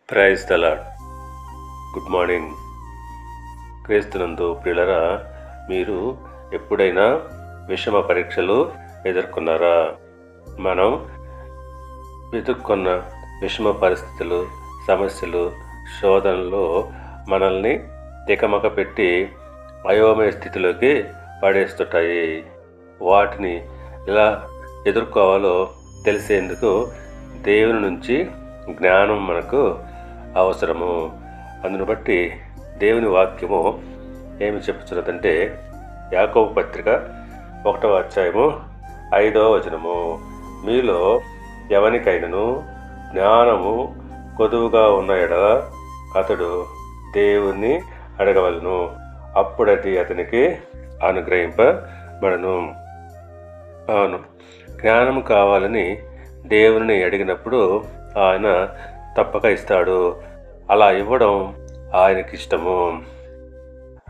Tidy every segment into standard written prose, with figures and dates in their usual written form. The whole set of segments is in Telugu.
Praise the lord. Good morning. క్రీస్తునందు ప్రియులరా, మీరు ఎప్పుడైనా విషమ పరీక్షలు ఎదుర్కొన్నారా? మనం ఎదుర్కొన్న విషమ పరిస్థితులు, సమస్యలు, శోధనలు మనల్ని తికమక పెట్టి అయోమయ స్థితిలోకి పడేస్తుంటాయి. వాటిని ఎలా ఎదుర్కోవాలో తెలిసేందుకు దేవుని నుంచి జ్ఞానం మనకు అవసరము. అందును బట్టి దేవుని వాక్యము ఏమి చెప్పుచున్నదంటే, యాకోబు పత్రిక 1వ అధ్యాయము 5వ వచనము, మీలో ఎవనికైనను జ్ఞానము కొదువుగా ఉన్న ఎడల అతడు దేవుణ్ణి అడగవలను, అప్పుడది అతనికి అనుగ్రహింపబడను. అవును, జ్ఞానం కావాలని దేవుని అడిగినప్పుడు ఆయన తప్పక ఇస్తాడు. అలా ఇవ్వడం ఆయనకి ఇష్టము.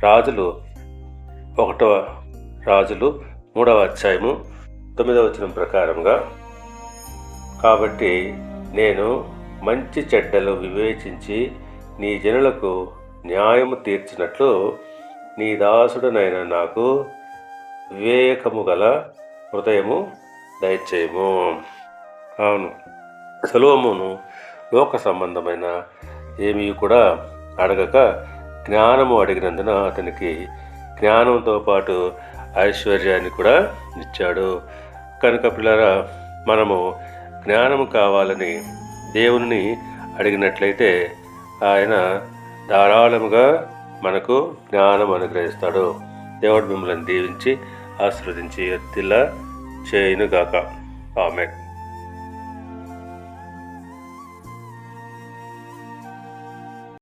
రాజులు 3వ అధ్యాయము 9వ వచనం ప్రకారంగా, కాబట్టి నేను మంచి చెడ్డలు వివేచించి నీ జనులకు న్యాయము తీర్చినట్లు నీ దాసుడనైన నాకు వివేకము గల హృదయము దయచేయము. అవును, సొలొమోను లోక సంబంధమైన ఏమీ కూడా అడగక జ్ఞానము అడిగినందున అతనికి జ్ఞానంతో పాటు ఐశ్వర్యాన్ని కూడా ఇచ్చాడు. కనుక పిల్లరా, మనము జ్ఞానము కావాలని దేవుని అడిగినట్లయితే ఆయన ధారాళముగా మనకు జ్ఞానం అనుగ్రహిస్తాడు. దేవుడు మిమ్మల్ని దీవించి ఆశీర్వదించి ఎత్తిలా చేయునుగాక. ఆమేన్.